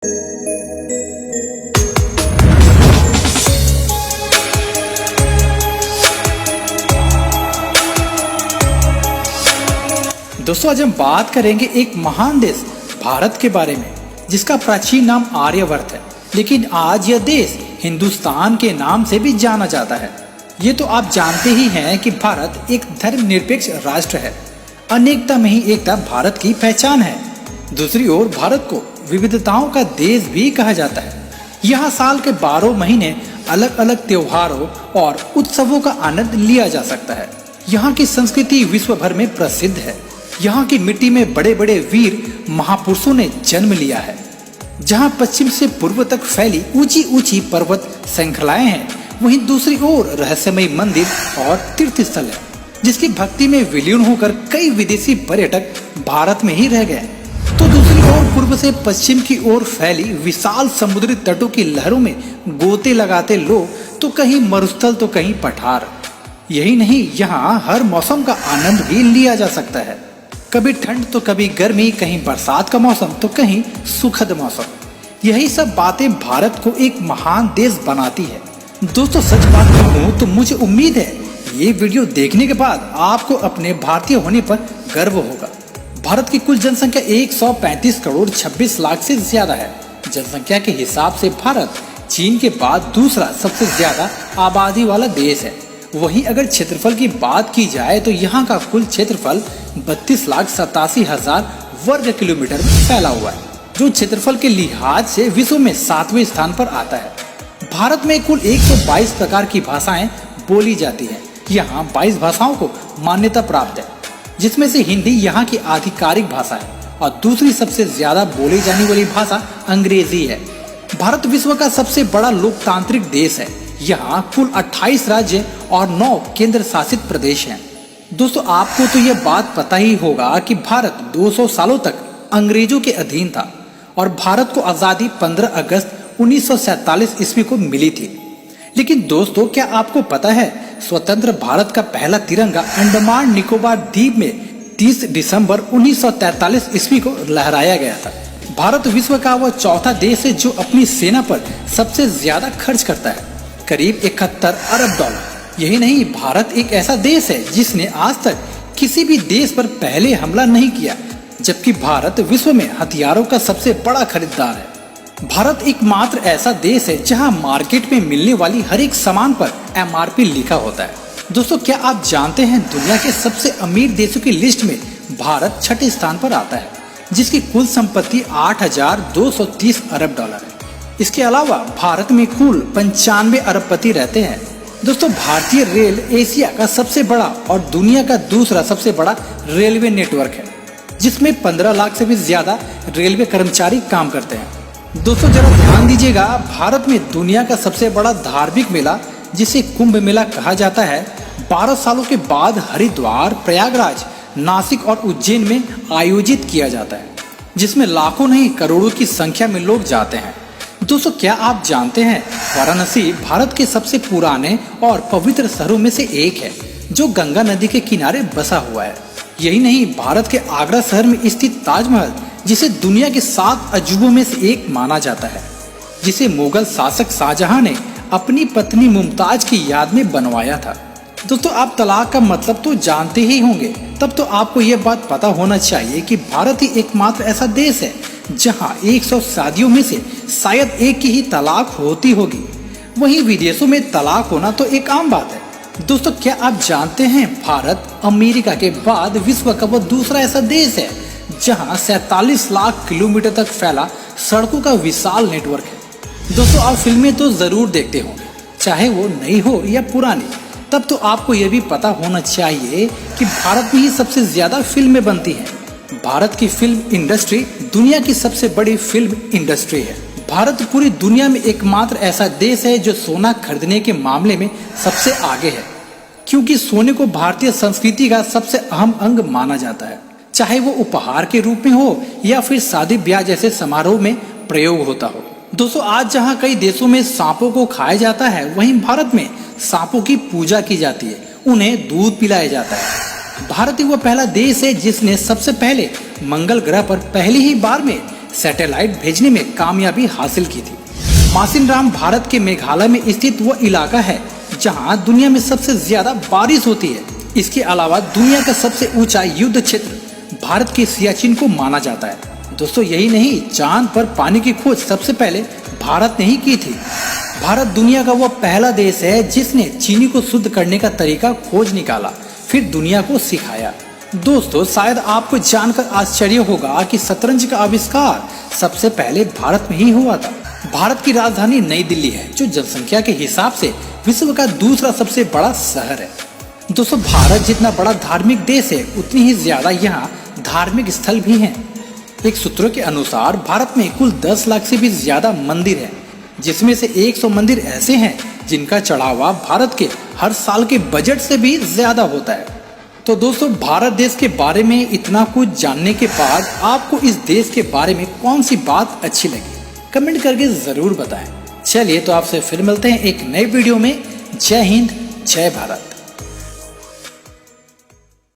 दोस्तों आज हम बात करेंगे एक महान देश भारत के बारे में, जिसका प्राचीन नाम आर्यवर्त है, लेकिन आज यह देश हिंदुस्तान के नाम से भी जाना जाता है। ये तो आप जानते ही हैं कि भारत एक धर्मनिरपेक्ष राष्ट्र है। अनेकता में ही एकता भारत की पहचान है। दूसरी ओर भारत को विविधताओं का देश भी कहा जाता है। यहाँ साल के 12 महीने अलग अलग त्योहारों और उत्सवों का आनंद लिया जा सकता है। यहाँ की संस्कृति विश्व भर में प्रसिद्ध है। यहाँ की मिट्टी में बड़े बड़े वीर महापुरुषों ने जन्म लिया है। जहाँ पश्चिम से पूर्व तक फैली ऊंची ऊंची पर्वत श्रृंखलाएं हैं, वहीं दूसरी ओर रहस्यमय मंदिर और तीर्थ स्थल है, जिसकी भक्ति में विलीन होकर कई विदेशी पर्यटक भारत में ही रह गए। तो दूसरी ओर पूर्व से पश्चिम की ओर फैली विशाल समुद्री तटों की लहरों में गोते लगाते लोग तो कहीं मरुस्थल तो कहीं पठार। यही नहीं, यहाँ हर मौसम का आनंद भी लिया जा सकता है। कभी ठंड तो कभी गर्मी, कहीं बरसात का मौसम तो कहीं सुखद मौसम। यही सब बातें भारत को एक महान देश बनाती है। दोस्तों सच बात कहूँ तो मुझे उम्मीद है ये वीडियो देखने के बाद आपको अपने भारतीय होने पर गर्व होगा। भारत की कुल जनसंख्या 135 करोड़ 26 लाख से ज्यादा है। जनसंख्या के हिसाब से भारत चीन के बाद दूसरा सबसे ज्यादा आबादी वाला देश है। वहीं अगर क्षेत्रफल की बात की जाए तो यहाँ का कुल क्षेत्रफल 32,87,000 वर्ग किलोमीटर में फैला हुआ है, जो क्षेत्रफल के लिहाज से विश्व में 7वें स्थान पर आता है। भारत में कुल 122 प्रकार की भाषाएं बोली जाती हैं। यहाँ 22 भाषाओं को मान्यता प्राप्त है, जिसमें से हिंदी यहाँ की आधिकारिक भाषा है और दूसरी सबसे ज्यादा बोली जाने वाली भाषा अंग्रेजी है। भारत विश्व का सबसे बड़ा लोकतांत्रिक देश है। यहाँ कुल 28 राज्य और 9 केंद्र शासित प्रदेश हैं। दोस्तों आपको तो यह बात पता ही होगा कि भारत 200 सालों तक अंग्रेजों के अधीन था और भारत को आजादी 15 अगस्त 1947 ईस्वी को मिली थी। लेकिन दोस्तों क्या आपको पता है, स्वतंत्र भारत का पहला तिरंगा अंडमान निकोबार द्वीप में 30 दिसंबर 1943 ईस्वी को लहराया गया था। भारत विश्व का वह चौथा देश है जो अपनी सेना पर सबसे ज्यादा खर्च करता है, करीब 71 अरब डॉलर। यही नहीं, भारत एक ऐसा देश है जिसने आज तक किसी भी देश पर पहले हमला नहीं किया, जबकि भारत विश्व में हथियारों का सबसे बड़ा खरीदार है। भारत एकमात्र ऐसा देश है जहां मार्केट में मिलने वाली हर एक सामान पर MRP लिखा होता है। दोस्तों क्या आप जानते हैं, दुनिया के सबसे अमीर देशों की लिस्ट में भारत 6ठे स्थान पर आता है, जिसकी कुल संपत्ति 8,230 अरब डॉलर है। इसके अलावा भारत में कुल 95 अरबपति रहते हैं। दोस्तों भारतीय रेल एशिया का सबसे बड़ा और दुनिया का दूसरा सबसे बड़ा रेलवे नेटवर्क है, जिसमें 15 लाख से भी ज्यादा रेलवे कर्मचारी काम करते हैं। दोस्तों जरा ध्यान दीजिएगा, भारत में दुनिया का सबसे बड़ा धार्मिक मेला, जिसे कुंभ मेला कहा जाता है, 12 सालों के बाद हरिद्वार, प्रयागराज, नासिक और उज्जैन में आयोजित किया जाता है, जिसमें लाखों नहीं करोड़ों की संख्या में लोग जाते हैं। दोस्तों क्या आप जानते हैं, वाराणसी भारत के सबसे पुराने और पवित्र शहरों में से एक है, जो गंगा नदी के किनारे बसा हुआ है। यही नहीं, भारत के आगरा शहर में स्थित ताजमहल, जिसे दुनिया के 7 अजूबों में से एक माना जाता है, जिसे मुगल शासक शाहजहां ने अपनी पत्नी मुमताज की याद में बनवाया था। दोस्तों आप तलाक का मतलब तो जानते ही होंगे, तब तो आपको यह बात पता होना चाहिए कि भारत ही एकमात्र ऐसा देश है जहां 100 शादियों में से शायद एक की ही तलाक होती होगी। वहीं विदेशों में तलाक होना तो एक आम बात है। दोस्तों क्या आप जानते हैं, भारत अमेरिका के बाद विश्व का वो दूसरा ऐसा देश है जहां 47 लाख किलोमीटर तक फैला सड़कों का विशाल नेटवर्क है। दोस्तों आप फिल्में तो जरूर देखते होंगे, चाहे वो नई हो या पुरानी। तब तो आपको यह भी पता होना चाहिए कि भारत में ही सबसे ज्यादा फिल्में बनती हैं। भारत की फिल्म इंडस्ट्री दुनिया की सबसे बड़ी फिल्म इंडस्ट्री है। भारत पूरी दुनिया में एकमात्र ऐसा देश है जो सोना खरीदने के मामले में सबसे आगे है, क्योंकि सोने को भारतीय संस्कृति का सबसे अहम अंग माना जाता है, चाहे वो उपहार के रूप में हो या फिर शादी ब्याह जैसे समारोह में प्रयोग होता हो। दोस्तों आज जहाँ कई देशों में सांपों को खाया जाता है, वहीं भारत में सांपों की पूजा की जाती है, उन्हें दूध पिलाया जाता है। भारत ही वो पहला देश है जिसने सबसे पहले मंगल ग्रह पर पहली ही बार में सैटेलाइट भेजने में कामयाबी हासिल की थी। मासिनराम भारत के मेघालय में स्थित वो इलाका है जहां दुनिया में सबसे ज्यादा बारिश होती है। इसके अलावा दुनिया का सबसे ऊंचा युद्ध क्षेत्र भारत के सियाचिन को माना जाता है। दोस्तों यही नहीं, चांद पर पानी की खोज सबसे पहले भारत ने ही की थी। भारत दुनिया का वो पहला देश है जिसने चीनी को शुद्ध करने का तरीका खोज निकाला, फिर दुनिया को सिखाया। दोस्तों शायद आपको जानकर आश्चर्य होगा कि शतरंज का आविष्कार सबसे पहले भारत में ही हुआ था। भारत की राजधानी नई दिल्ली है, जो जनसंख्या के हिसाब से विश्व का दूसरा सबसे बड़ा शहर है। दोस्तों भारत जितना बड़ा धार्मिक देश है, उतनी ही ज्यादा यहाँ धार्मिक स्थल भी हैं। एक सूत्रों के अनुसार भारत में कुल 10 लाख से भी ज्यादा मंदिर हैं, जिसमें से 100 मंदिर ऐसे हैं जिनका चढ़ावा भारत के हर साल के बजट से भी ज्यादा होता है। तो दोस्तों भारत देश के बारे में इतना कुछ जानने के बाद आपको इस देश के बारे में कौन सी बात अच्छी लगी, कमेंट करके जरूर बताएं। चलिए तो आपसे फिर मिलते हैं एक नए वीडियो में। जय हिंद, जय भारत।